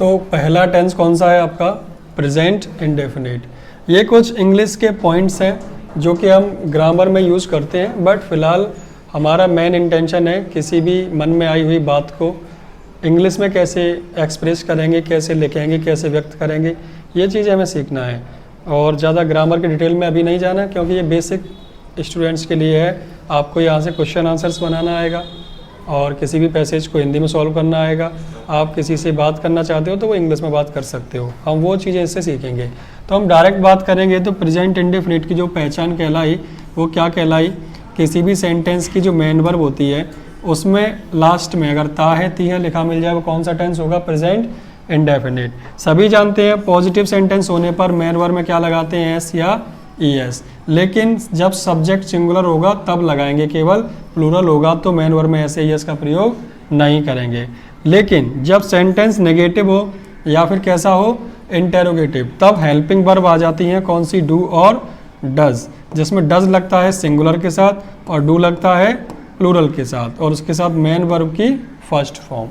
तो पहला टेंस कौन सा है आपका? Present indefinite. ये कुछ इंग्लिश के पॉइंट्स हैं जो कि हम ग्रामर में यूज़ करते हैं, बट फिलहाल हमारा मेन इंटेंशन है किसी भी मन में आई हुई बात को इंग्लिश में कैसे एक्सप्रेस करेंगे, कैसे लिखेंगे, कैसे व्यक्त करेंगे, ये चीज़ें हमें सीखना है। और ज़्यादा ग्रामर के डिटेल में अभी नहीं जाना, क्योंकि ये बेसिक स्टूडेंट्स के लिए है। आपको यहाँ से क्वेश्चन आंसर्स बनाना आएगा और किसी भी पैसेज को हिंदी में सॉल्व करना आएगा। आप किसी से बात करना चाहते हो तो वो इंग्लिश में बात कर सकते हो, हम वो चीज़ें इससे सीखेंगे। तो हम डायरेक्ट बात करेंगे तो प्रेजेंट इंडेफिनिट की जो पहचान कहलाई वो क्या कहलाई? किसी भी सेंटेंस की जो मेन वर्ब होती है उसमें लास्ट में अगर ता है ती है लिखा मिल जाए, वो कौन सा टेंस होगा? Present indefinite. सभी जानते हैं पॉजिटिव सेंटेंस होने पर मेन वर्ब में क्या लगाते हैं? एस या ई एस। लेकिन जब सब्जेक्ट सिंगुलर होगा तब लगाएंगे, केवल प्लूरल होगा तो मेन वर्ब में एस या ई एस का प्रयोग नहीं करेंगे। लेकिन जब सेंटेंस नेगेटिव हो या फिर कैसा हो? इंटेरोगेटिव, तब हेल्पिंग वर्ब आ जाती हैं। कौन सी? डू और डज, जिसमें डज लगता है सिंगुलर के साथ और डू लगता है प्लूरल के साथ, और उसके साथ मेन वर्ब की फर्स्ट फॉर्म।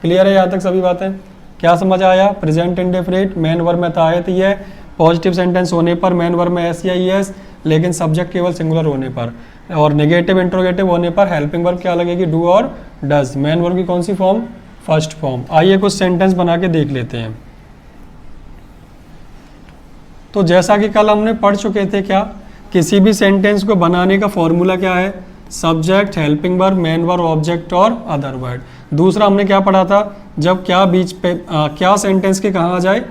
क्लियर है यहाँ तक सभी बातें? क्या समझ आया? प्रेजेंट इंडेफिनिट, मेन वर्ब में ता है ती है, पॉजिटिव सेंटेंस होने पर मेन वर्ब में एस या ई एस, लेकिन सब्जेक्ट केवल सिंगुलर होने पर, और नेगेटिव इंट्रोगेटिव होने पर हेल्पिंग वर्ब क्या लगेगी? डू और डज। मेन वर्ब की कौन सी फॉर्म? First form. आइए कुछ सेंटेंस बना के देख लेते हैं। तो जैसा कि कल हमने पढ़ चुके थे, क्या किसी भी सेंटेंस को बनाने का फॉर्मूला क्या है? Subject, helping verb, main verb, object और अदर वर्ड। दूसरा हमने क्या पढ़ा था? जब क्या बीच पे क्या सेंटेंस के कहाँ आ जाए?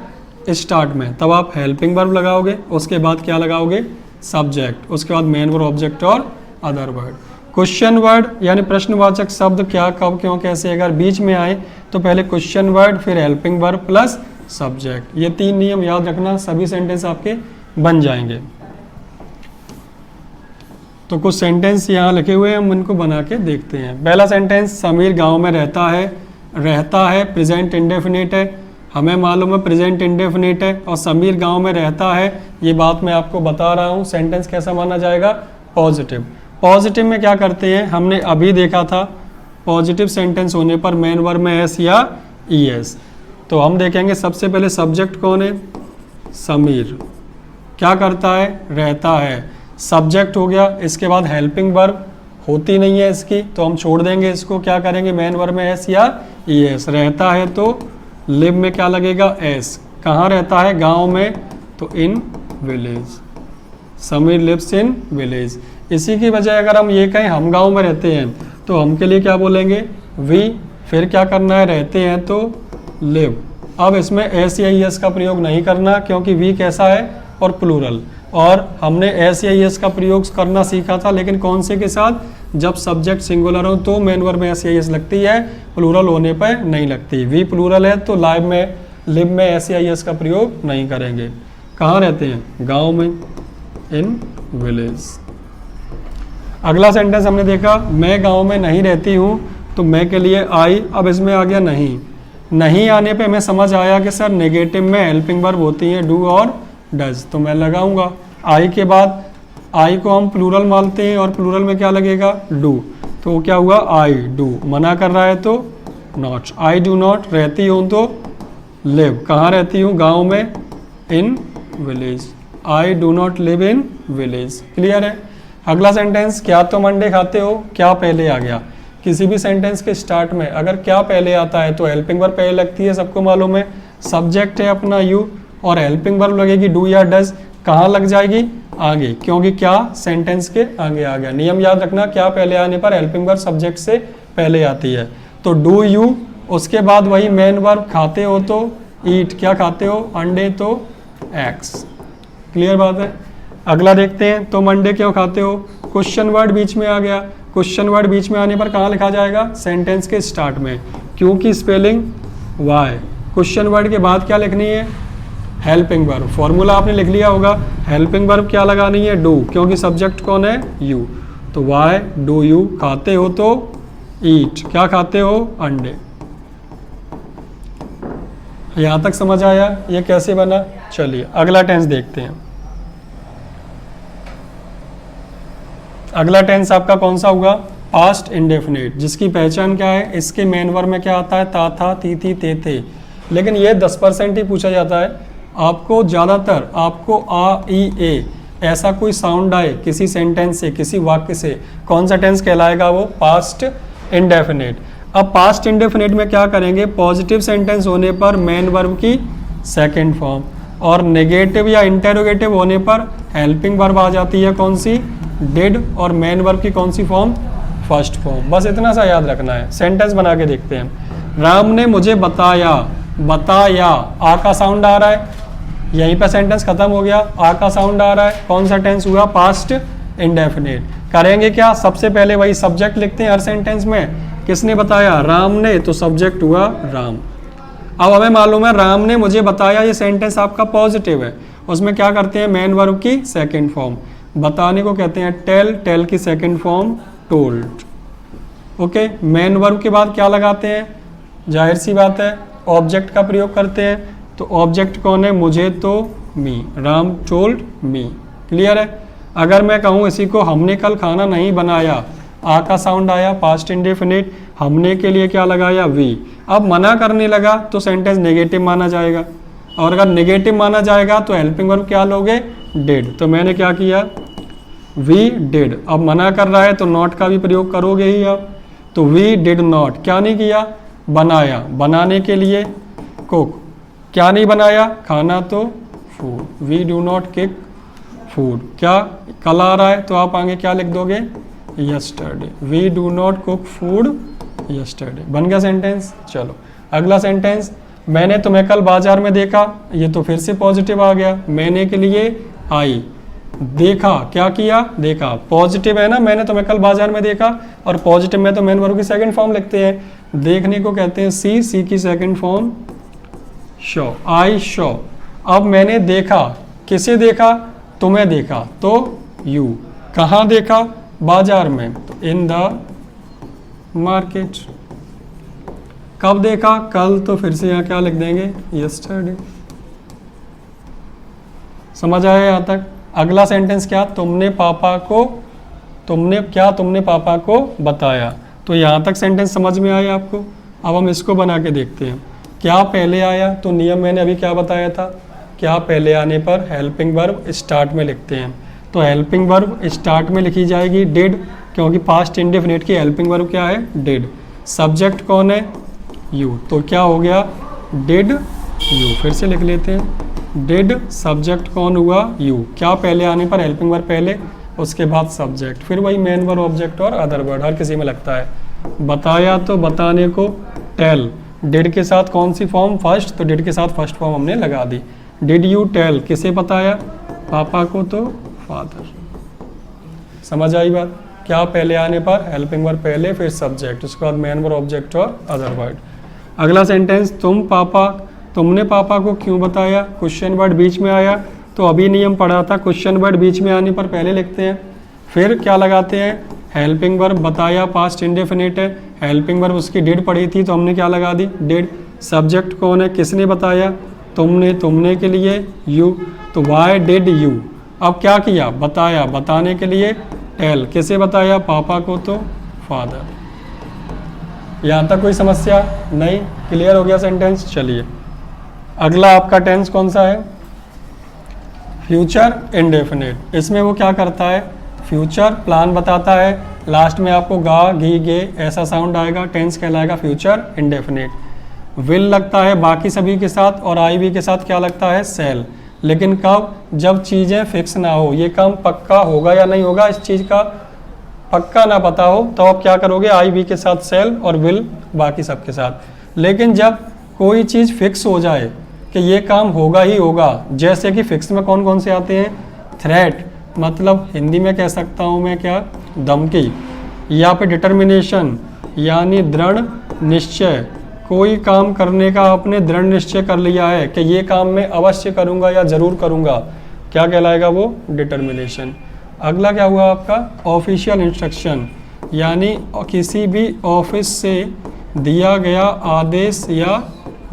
स्टार्ट में, तब आप हेल्पिंग वर्ब लगाओगे, उसके बाद क्या लगाओगे? सब्जेक्ट, उसके बाद मेन वर्ब, ऑब्जेक्ट और अदर वर्ड। क्वेश्चन वर्ड यानी प्रश्नवाचक शब्द क्या, कब, क्यों, कैसे अगर बीच में आए तो पहले क्वेश्चन वर्ड, फिर हेल्पिंग वर्ब प्लस सब्जेक्ट। ये 3 नियम याद रखना, सभी सेंटेंस आपके बन जाएंगे। तो कुछ सेंटेंस यहाँ लिखे हुए हैं, हम इनको बना के देखते हैं। पहला सेंटेंस, समीर गांव में रहता है। रहता है प्रेजेंट इंडेफिनिट है, हमें मालूम है प्रेजेंट इंडेफिनिट है, और समीर गांव में रहता है, ये बात मैं आपको बता रहा हूँ। सेंटेंस कैसा माना जाएगा? पॉजिटिव। पॉजिटिव में क्या करते हैं? हमने अभी देखा था पॉजिटिव सेंटेंस होने पर मेन वर्ब में एस या ई एस। तो हम देखेंगे सबसे पहले सब्जेक्ट कौन है? समीर। क्या करता है? रहता है। सब्जेक्ट हो गया, इसके बाद हेल्पिंग वर्ब होती नहीं है इसकी, तो हम छोड़ देंगे इसको। क्या करेंगे? मेन वर्ब में एस या ई एस। रहता है तो लिव में क्या लगेगा? एस। कहाँ रहता है? गांव में, तो in village. Sameer lives in village. इसी की वजह अगर हम ये कहें हम गांव में रहते हैं तो हम के लिए क्या बोलेंगे? वी। फिर क्या करना है? रहते हैं तो लिव। अब इसमें एस या ई एस का प्रयोग नहीं करना, क्योंकि वी कैसा है? और प्लूरल। और हमने एस या ई एस का प्रयोग करना सीखा था, लेकिन कौन से के साथ? जब सब्जेक्ट सिंगुलर हो तो मेन वर्ब में एस या ई एस लगती है, प्लूरल होने पर नहीं लगती। वी प्लूरल है तो लिव में एस या ई एस का प्रयोग नहीं करेंगे। कहाँ रहते हैं? गांव में, इन विलेज। अगला सेंटेंस हमने देखा, मैं गांव में नहीं रहती हूँ, तो मैं के लिए आई। अब इसमें आ गया नहीं। नहीं आने पे हमें समझ आया कि सर नेगेटिव में हेल्पिंग वर्ब होती है डू और डज, तो मैं लगाऊंगा। आई के बाद आई को हम प्लूरल मानते हैं और प्लूरल में क्या लगेगा? डू। तो क्या हुआ? I do. मना कर रहा है तो नॉट। I do not. रहती हूँ तो लिव। कहाँ रहती हूँ? गांव में, in village. I do not live in village. Clear है? अगला सेंटेंस, क्या तुम अंडे खाते हो? क्या पहले आ गया? किसी भी सेंटेंस के स्टार्ट में अगर क्या पहले आता है तो हेल्पिंग वर्ब पहले लगती है, सबको मालूम है। सब्जेक्ट है अपना यू, और हेल्पिंग वर्ब लगेगी डू या डज। कहाँ लग जाएगी? आगे, क्योंकि क्या सेंटेंस के आगे आ गया। नियम याद रखना, क्या पहले आने पर हेल्पिंग वर्ब सब्जेक्ट से पहले आती है। तो डू यू, उसके बाद वही मेन वर्ब। खाते हो तो ईट। क्या खाते हो? अंडे तो एग्स। क्लियर बात है? अगला देखते हैं, तुम अंडे क्यों खाते हो? क्वेश्चन वर्ड बीच में आ गया। क्वेश्चन वर्ड बीच में आने पर कहाँ लिखा जाएगा? सेंटेंस के स्टार्ट में, क्योंकि स्पेलिंग वाई। क्वेश्चन वर्ड के बाद क्या लिखनी है? Helping verb. फॉर्मूला आपने लिख लिया होगा। हेल्पिंग वर्ब क्या लगानी है? डू, क्योंकि सब्जेक्ट कौन है? यू। तो वाई डू यू खाते हो तो ईट। क्या खाते हो? अंडे। यहां तक समझ आया ये कैसे बना? चलिए अगला टेंस देखते हैं। अगला टेंस आपका कौन सा होगा? पास्ट इंडेफिनिट, जिसकी पहचान क्या है? इसके मेन वर्ब में क्या आता है? ता था, ती थी, ते थे। लेकिन ये 10% ही पूछा जाता है। आपको ज़्यादातर आपको आ ई ए ऐसा कोई साउंड आए किसी सेंटेंस से, किसी वाक्य से, कौन सा टेंस कहलाएगा? वो पास्ट इंडेफिनिट। अब पास्ट इंडेफिनिट में क्या करेंगे? पॉजिटिव सेंटेंस होने पर मेन वर्ब की सेकंड फॉर्म, और नेगेटिव या इंटेरोगेटिव होने पर हेल्पिंग वर्ब आ जाती है, कौन सी? डिड, और मेन वर्ब की कौन सी फॉर्म? First form. बस इतना सा याद रखना है। सेंटेंस बना के देखते हैं। राम ने मुझे बताया, बताया, आ का साउंड आ रहा है, यहीं पे सेंटेंस खत्म हो गया। आ का साउंड आ रहा है, कौन सा टेंस हुआ? Past indefinite. करेंगे क्या? सबसे पहले वही सब्जेक्ट लिखते हैं हर सेंटेंस में। किसने बताया? राम ने, तो सब्जेक्ट हुआ राम। अब हमें मालूम है राम ने मुझे बताया, ये सेंटेंस आपका पॉजिटिव है, उसमें क्या करते हैं? मेन वर्ब की सेकंड फॉर्म। बताने को कहते हैं टेल, टेल की second form told. Okay, main verb के बाद क्या लगाते हैं? जाहिर सी बात है ऑब्जेक्ट का प्रयोग करते हैं। तो ऑब्जेक्ट कौन है? मुझे तो मी, राम टोल्ड मी। क्लियर है? अगर मैं कहूँ इसी को, हमने कल खाना नहीं बनाया, आ का साउंड आया, पास्ट इंडेफिनिट, हमने के लिए क्या लगाया? वी। अब मना करने लगा तो सेंटेंस नेगेटिव माना जाएगा, और अगर नेगेटिव माना जाएगा तो हेल्पिंग वर्ब क्या लोगे? डिड। तो मैंने क्या किया? We did. अब मना कर रहा है तो नॉट का भी प्रयोग करोगे ही आप। तो वी डिड नॉट, क्या नहीं किया? बनाया। बनाने के लिए कुक, क्या नहीं बनाया? खाना, तो food. We do not cook food. क्या कल आ रहा है तो आप आगे क्या लिख दोगे? Yesterday. We do not cook food yesterday. बन गया सेंटेंस। चलो अगला सेंटेंस। मैंने तुम्हें कल बाजार में देखा, ये तो फिर से पॉजिटिव आ गया। मैंने के लिए आई, देखा, क्या किया? देखा। पॉजिटिव है ना, मैंने तुम्हें कल बाजार में देखा, और पॉजिटिव में तो मेन वर्ब की सेकंड फॉर्म लिखते हैं। देखने को कहते हैं सी, सी की second form show, I show. अब मैंने देखा, किसे देखा? तुम्हें देखा, तो यू। कहाँ देखा? बाजार में, तो इन द मार्केट। कब देखा? कल, तो फिर से यहाँ क्या लिख देंगे? यस्टरडे। समझ आया यहाँ तक? अगला सेंटेंस क्या? तुमने पापा को, तुमने पापा को बताया। तो यहाँ तक सेंटेंस समझ में आया आपको? अब हम इसको बना के देखते हैं। क्या पहले आया? तो नियम मैंने अभी क्या बताया था? क्या पहले आने पर हेल्पिंग वर्ब स्टार्ट में लिखते हैं। तो हेल्पिंग वर्ब स्टार्ट में लिखी जाएगी डिड, क्योंकि पास्ट इंडेफिनिट की हेल्पिंग वर्ब क्या है? डिड। सब्जेक्ट कौन है? यू। तो क्या हो गया? Did you. फिर से लिख लेते हैं। डिड, सब्जेक्ट कौन हुआ? यू। क्या पहले आने पर हेल्पिंग वर्ब पहले, उसके बाद सब्जेक्ट, फिर वही मेन वर्ब, ऑब्जेक्ट और अदर वर्ड, हर किसी में लगता है। बताया, तो बताने को टेल, डिड के साथ कौन सी फॉर्म? फर्स्ट, तो डिड के साथ फर्स्ट फॉर्म हमने लगा दी। डिड यू टेल, किसे बताया? पापा को, तो फादर। समझ आई बात? क्या पहले आने पर हेल्पिंग वर्ब पहले, फिर सब्जेक्ट, उसके बाद मेन वर्ब, ऑब्जेक्ट और अदर वर्ड। अगला सेंटेंस। तुमने पापा को क्यों बताया? क्वेश्चन वर्ड बीच में आया, तो अभी नियम पढ़ा था, क्वेश्चन वर्ड बीच में आने पर पहले लिखते हैं, फिर क्या लगाते हैं? Helping verb. बताया पास्ट इंडेफिनिट है, हेल्पिंग वर्ब उसकी डिड पढ़ी थी तो हमने क्या लगा दी? डिड। सब्जेक्ट कौन है? किसने बताया? तुमने, तुमने के लिए यू, तो वाई डिड यू। अब क्या किया? बताया, बताने के लिए टेल, किसे बताया? पापा को, तो फादर। यहाँ तक कोई समस्या नहीं? क्लियर हो गया सेंटेंस? चलिए अगला आपका टेंस कौन सा है? Future indefinite. इसमें वो क्या करता है? फ्यूचर प्लान बताता है, लास्ट में आपको गा, घी, गे ऐसा साउंड आएगा, टेंस कहलाएगा फ्यूचर इंडेफिनिट। विल लगता है बाकी सभी के साथ, और आई वी के साथ क्या लगता है? सेल। लेकिन कब? जब चीज़ें फिक्स ना हो, ये काम पक्का होगा या नहीं होगा, इस चीज़ का पक्का ना पता हो, तो आप क्या करोगे? आई वी के साथ सेल, और विल बाकी सबके साथ। लेकिन जब कोई चीज़ फिक्स हो जाए कि ये काम होगा ही होगा, जैसे कि फिक्स में कौन कौन से आते हैं? थ्रेट, मतलब हिंदी में कह सकता हूँ मैं क्या? धमकी, या फिर डिटर्मिनेशन यानी दृढ़ निश्चय। कोई काम करने का आपने दृढ़ निश्चय कर लिया है कि ये काम मैं अवश्य करूँगा या ज़रूर करूँगा, क्या कहलाएगा? वो डिटर्मिनेशन। अगला क्या हुआ आपका? ऑफिशियल इंस्ट्रक्शन, यानी किसी भी ऑफिस से दिया गया आदेश या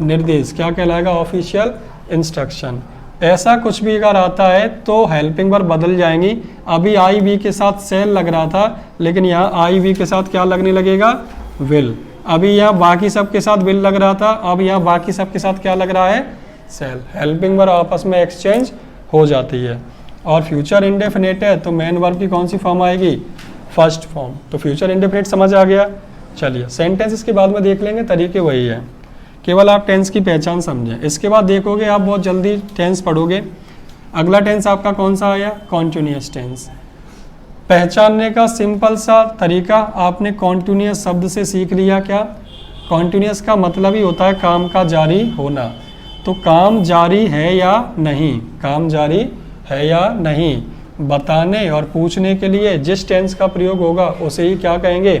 निर्देश, क्या कहलाएगा? Official instruction. ऐसा कुछ भी अगर आता है तो हेल्पिंग वर्ब बदल जाएंगी। अभी आई वी के साथ सेल लग रहा था, लेकिन यहाँ आई वी के साथ क्या लगने लगेगा? विल। अभी यहाँ बाकी सब के साथ विल लग रहा था, अब यहाँ बाकी सब के साथ क्या लग रहा है, शैल। हेल्पिंग वर्ब आपस में एक्सचेंज हो जाती है। और फ्यूचर इंडेफिनिट है तो मेन वर्ब की कौन सी फॉर्म आएगी, फर्स्ट फॉर्म। तो फ्यूचर इंडेफिनिट समझ आ गया। चलिए सेंटेंस इसके बाद में देख लेंगे, तरीके वही है, केवल आप टेंस की पहचान समझें। इसके बाद देखोगे आप बहुत जल्दी टेंस पढ़ोगे। अगला टेंस आपका कौन सा आया, कॉन्टिन्यूअस टेंस। पहचानने का सिंपल सा तरीका आपने कॉन्टिन्यूअस शब्द से सीख लिया। क्या, कॉन्टिन्यूअस का मतलब ही होता है काम का जारी होना। तो काम जारी है या नहीं, काम जारी है या नहीं बताने और पूछने के लिए जिस टेंस का प्रयोग होगा उसे ही क्या कहेंगे,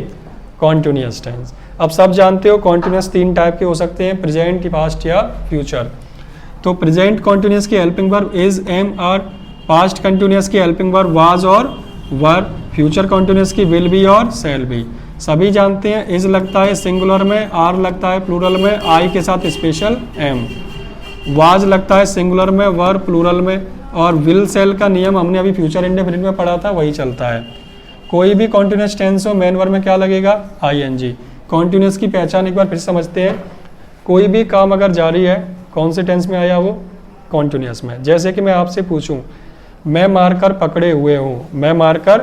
कॉन्टिन्यूअस टेंस। अब सब जानते हो कॉन्टिन्यूअस 3 टाइप के हो सकते हैं, प्रेजेंट, पास्ट या फ्यूचर। तो प्रेजेंट कॉन्टिन्यूअस की helping verb is, am, are. Past continuous की हेल्पिंग वर्ब वाज और वर। फ्यूचर कॉन्टिन्यूअस की विल बी और शैल बी। सभी जानते हैं इज लगता है सिंगुलर में, आर लगता है प्लूरल में, आई के साथ स्पेशल एम। वाज लगता है सिंगुलर में, वर प्लूरल में, और विल शैल का नियम हमने अभी फ्यूचर इंडेफिनिट में पढ़ा था, वही चलता है। कोई भी कॉन्टिन्यूअस टेंस हो मेन वर्ब में क्या लगेगा, आईएनजी। कॉन्टिन्यूअस की पहचान एक बार फिर समझते हैं। कोई भी काम अगर जारी है, कौन से टेंस में आया, वो कॉन्टिन्यूअस में। जैसे कि मैं आपसे पूछूं, मैं मारकर पकड़े हुए हूँ, मैं मारकर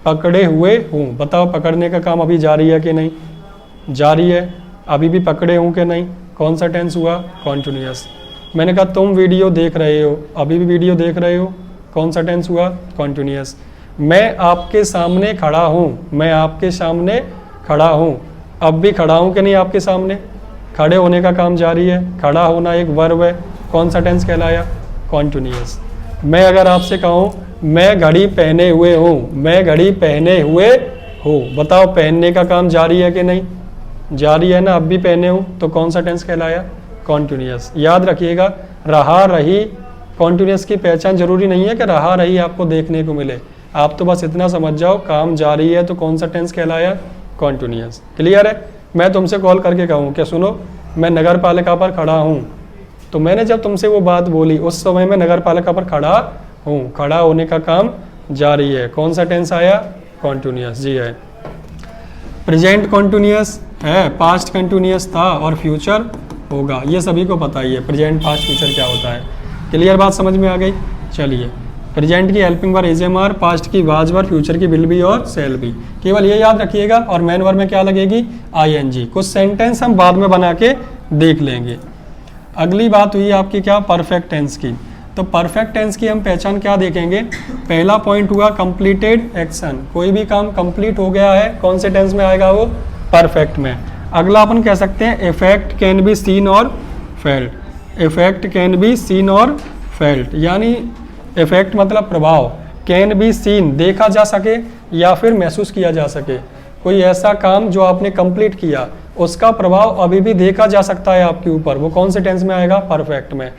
पकड़े हुए हूँ, बताओ पकड़ने का काम अभी जारी है कि नहीं, जारी है। अभी भी पकड़े हूँ कि नहीं, कौन सा टेंस हुआ, कॉन्टिन्यूअस। मैंने कहा तुम वीडियो देख रहे हो, अभी भी वीडियो देख रहे हो, कौन सा टेंस हुआ, कॉन्टिन्यूअस। मैं आपके सामने खड़ा हूँ, मैं आपके सामने खड़ा हूँ, अब भी खड़ा हूँ कि नहीं आपके सामने, खड़े होने का काम जारी है। खड़ा होना एक वर्ब है, कौन सा टेंस कहलाया, कॉन्टिन्यूअस। मैं अगर आपसे कहूँ मैं घड़ी पहने हुए हूँ, मैं घड़ी पहने हुए हूँ, बताओ पहनने का काम जारी है कि नहीं, जारी है ना, अब भी पहने हूँ, तो कौन सा टेंस कहलाया, कॉन्टिन्यूअस। याद रखिएगा, रहा रही कॉन्टिन्यूअस की पहचान जरूरी नहीं है कि रहा रही आपको देखने को मिले। आप तो बस इतना समझ जाओ काम जारी है तो कौन सा टेंस कहलाया, कॉन्टिन्यूअस। क्लियर है। मैं तुमसे कॉल करके कहूँ कि सुनो मैं नगर पालिका पर खड़ा हूँ, तो मैंने जब तुमसे वो बात बोली उस समय मैं नगर पालिका पर खड़ा हूँ, खड़ा होने का काम जारी है, कौन सा टेंस आया, कॉन्टिन्यूअस। जी है। प्रेजेंट कॉन्टिन्यूअस है, पास्ट कंटिन्यूअस था और फ्यूचर होगा, ये सभी को पता ही है प्रेजेंट पास्ट फ्यूचर क्या होता है। क्लियर बात समझ में आ गई। चलिए प्रेजेंट की helping verb is, am, are, past की वाज वर, फ्यूचर की विल बी और शैल बी। केवल ये याद रखिएगा। और मेन वर्ब में क्या लगेगी, आईएनजी। कुछ सेंटेंस हम बाद में बना के देख लेंगे। अगली बात हुई आपकी क्या, परफेक्ट टेंस की। तो परफेक्ट टेंस की हम पहचान क्या देखेंगे, पहला पॉइंट हुआ कंप्लीटेड एक्शन, कोई भी काम कंप्लीट हो गया है, कौन से टेंस में आएगा, वो परफेक्ट में। अगला अपन कह सकते हैं इफेक्ट कैन बी सीन और felt, effect can be seen और फेल्ट, यानी इफेक्ट मतलब प्रभाव, कैन बी सीन देखा जा सके या फिर महसूस किया जा सके। कोई ऐसा काम जो आपने कंप्लीट किया उसका प्रभाव अभी भी देखा जा सकता है आपके ऊपर, वो कौन से टेंस में आएगा, परफेक्ट में।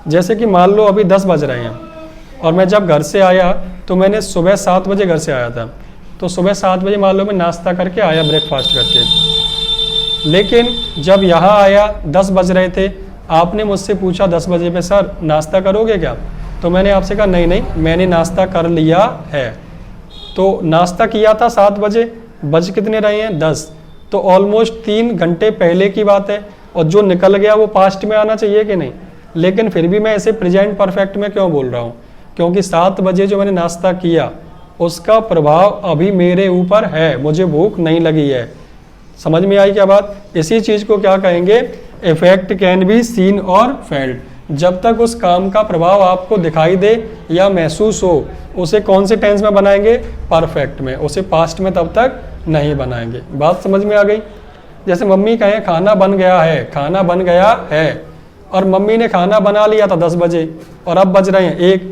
जैसे कि मान लो अभी 10 बज रहे हैं और मैं जब घर से आया तो मैंने सुबह 7 बजे घर से आया था, तो सुबह 7 बजे मान लो मैं नाश्ता करके आया, ब्रेकफास्ट करके। लेकिन जब यहाँ आया 10 बज रहे थे, आपने मुझसे पूछा 10 बजे पे सर नाश्ता करोगे क्या, तो मैंने आपसे कहा नहीं नहीं मैंने नाश्ता कर लिया है। तो नाश्ता किया था 7 बजे, बज कितने रहे हैं 10, तो ऑलमोस्ट 3 घंटे पहले की बात है, और जो निकल गया वो पास्ट में आना चाहिए कि नहीं। लेकिन फिर भी मैं ऐसे प्रेजेंट परफेक्ट में क्यों बोल रहा हूँ, क्योंकि 7 बजे जो मैंने नाश्ता किया उसका प्रभाव अभी मेरे ऊपर है, मुझे भूख नहीं लगी है। समझ में आई क्या बात। इसी चीज़ को क्या कहेंगे, इफेक्ट कैन बी सीन और फेल्ट। जब तक उस काम का प्रभाव आपको दिखाई दे या महसूस हो, उसे कौन से टेंस में बनाएंगे, परफेक्ट में, उसे पास्ट में तब तक नहीं बनाएंगे। बात समझ में आ गई। जैसे मम्मी कहें खाना बन गया है, खाना बन गया है, और मम्मी ने खाना बना लिया था 10 बजे और अब बज रहे हैं 1,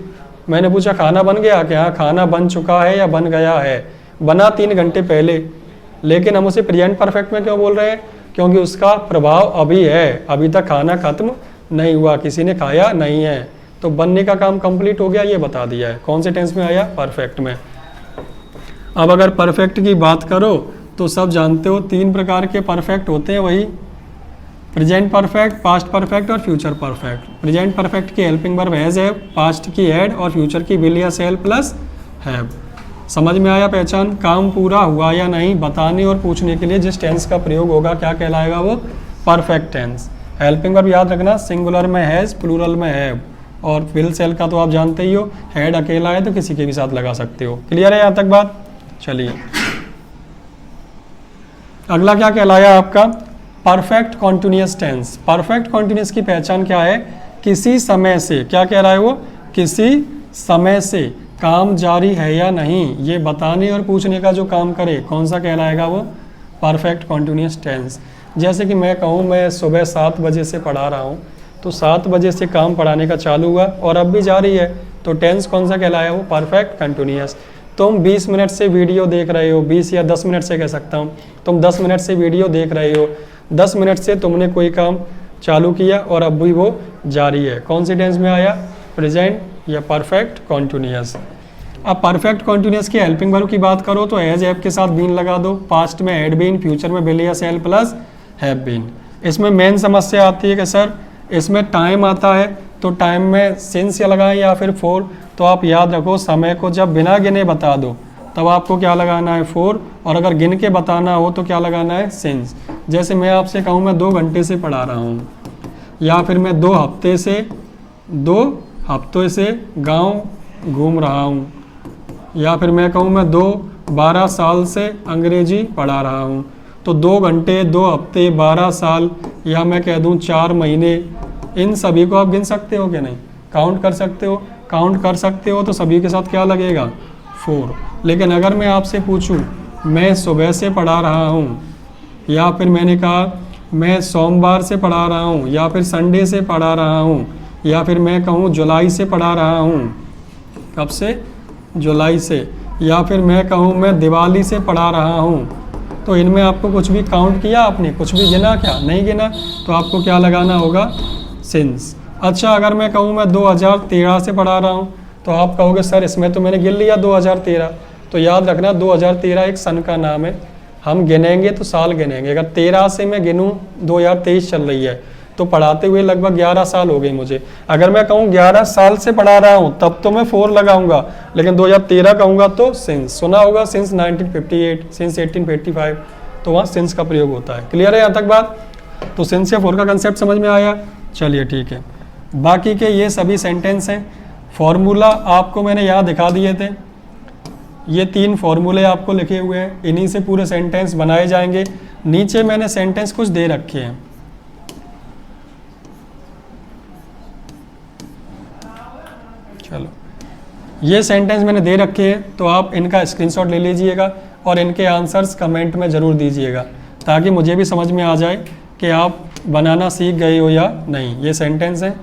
मैंने पूछा खाना बन गया क्या, खाना बन चुका है या बन गया है, बना 3 घंटे पहले, लेकिन हम उसे प्रेजेंट परफेक्ट में क्यों बोल रहे हैं, क्योंकि उसका प्रभाव अभी है, अभी तक खाना खत्म नहीं हुआ, किसी ने खाया नहीं है, तो बनने का काम कंप्लीट हो गया, ये बता दिया है। कौन से टेंस में आया, परफेक्ट में। अब अगर परफेक्ट की बात करो तो सब जानते हो 3 प्रकार के परफेक्ट होते हैं, वही प्रेजेंट परफेक्ट, पास्ट परफेक्ट और फ्यूचर परफेक्ट। प्रेजेंट परफेक्ट की हेल्पिंग वर्ब हैज है, पास्ट की हैड और फ्यूचर की विल या शैल प्लस हैव। समझ में आया पहचान? काम पूरा हुआ या नहीं बताने और पूछने के लिए जिस टेंस का प्रयोग होगा क्या कहलाएगा वो? Perfect tense. हेल्पिंग वर्ब याद रखना, सिंगुलर में हैज, प्लूरल में हैव, और विल सेल का तो आप जानते ही हो, हैड अकेला है तो किसी के भी साथ लगा सकते हो। क्लियर है यहाँ तक बात? चलिए अगला क्या कहलाया आपका? Perfect continuous tense. Perfect continuous की पहचान क्या है? किसी समय से, क्या कह रहा है वो? किसी समय से काम जारी है या नहीं ये बताने और पूछने का जो काम करे, कौन सा कहलाएगा वो? Perfect continuous tense. जैसे कि मैं कहूँ मैं सुबह 7 बजे से पढ़ा रहा हूँ, तो 7 बजे से काम पढ़ाने का चालू हुआ और अब भी जारी है, तो टेंस कौन सा कहलाया? वो परफेक्ट कंटिन्यूअस। तुम 20 मिनट से वीडियो देख रहे हो, 20 या 10 मिनट से कह सकता हूँ, तुम 10 मिनट से वीडियो देख रहे हो, 10 मिनट से तुमने कोई काम चालू किया और अब भी वो जारी है, कौन सी टेंस में आया? प्रेजेंट या परफेक्ट कॉन्टिन्यूअस। अब परफेक्ट कॉन्टिन्यूअस की हेल्पिंग वर्ब की बात करो तो एज हैव के साथ बीन लगा दो, पास्ट में हैड बीन, फ्यूचर में विल या शैल प्लस हैव बीन। इसमें मेन समस्या आती है कि सर इसमें टाइम आता है तो टाइम में सिंस या लगाएं या फिर फॉर, तो आप याद रखो समय को जब बिना गिने बता दो तब आपको क्या लगाना है? फॉर, और अगर गिन के बताना हो तो क्या लगाना है? सिंस। जैसे मैं आपसे कहूँ मैं 2 घंटे से पढ़ा रहा हूँ, या फिर मैं 2 हफ्ते से गांव घूम रहा हूँ, या फिर मैं कहूँ मैं 12 साल से अंग्रेजी पढ़ा रहा हूँ, तो 2 घंटे, 2 हफ्ते, 12 साल, या मैं कह दूँ 4 महीने, इन सभी को आप गिन सकते हो कि नहीं? काउंट कर सकते हो? काउंट कर सकते हो तो सभी के साथ क्या लगेगा? फॉर। लेकिन अगर मैं आपसे पूछूं मैं सुबह से पढ़ा रहा हूं, या फिर मैंने कहा मैं सोमवार से पढ़ा रहा हूं, या फिर संडे से पढ़ा रहा हूं, या फिर मैं कहूं जुलाई से पढ़ा रहा हूं, कब से? जुलाई से, या फिर मैं कहूं मैं दिवाली से पढ़ा रहा हूं, तो इनमें आपको कुछ भी काउंट किया आपने? कुछ भी गिना? क्या नहीं गिना, तो आपको क्या लगाना होगा? सिंस। अच्छा अगर मैं कहूँ मैं 2013 से पढ़ा रहा हूँ, तो आप कहोगे सर इसमें तो मैंने गिन लिया 2013, तो याद रखना 2013 एक सन का नाम है, हम गिनेंगे तो साल गिनेंगे। अगर 13 से मैं गिनूँ, 2023 चल रही है, तो पढ़ाते हुए लगभग 11 साल हो गई मुझे। अगर मैं कहूँ 11 साल से पढ़ा रहा हूँ तब तो मैं 4 लगाऊंगा, लेकिन 2013 कहूँगा तो सिंस। सुना होगा सिंस 1958, सिंस 1855, तो वहाँ सिंस का प्रयोग होता है। क्लियर है यहाँ तक बात? तो सिंस या फॉर का कंसेप्ट समझ में आया? चलिए ठीक है। बाकी के ये सभी सेंटेंस हैं। फॉर्मूला आपको मैंने यहाँ दिखा दिए थे, ये 3 फॉर्मूले आपको लिखे हुए हैं, इन्हीं से पूरे सेंटेंस बनाए जाएंगे। नीचे मैंने सेंटेंस कुछ दे रखे हैं, चलो ये सेंटेंस मैंने दे रखे हैं, तो आप इनका स्क्रीनशॉट ले लीजिएगा और इनके आंसर्स कमेंट में ज़रूर दीजिएगा, ताकि मुझे भी समझ में आ जाए कि आप बनाना सीख गए हो या नहीं। ये सेंटेंस हैं,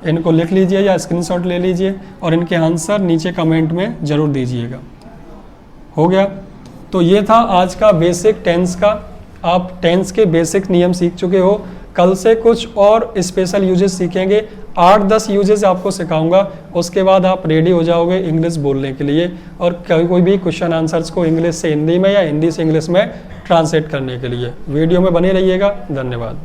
इनको लिख लीजिए या स्क्रीनशॉट ले लीजिए और इनके आंसर नीचे कमेंट में ज़रूर दीजिएगा। हो गया? तो ये था आज का बेसिक टेंस का। आप टेंस के बेसिक नियम सीख चुके हो। कल से कुछ और स्पेशल यूजेस सीखेंगे, 8-10 यूजेस आपको सिखाऊंगा, उसके बाद आप रेडी हो जाओगे इंग्लिश बोलने के लिए और कोई भी क्वेश्चन आंसर्स को इंग्लिश से हिंदी में या हिंदी से इंग्लिश में ट्रांसलेट करने के लिए। वीडियो में बने रहिएगा। धन्यवाद।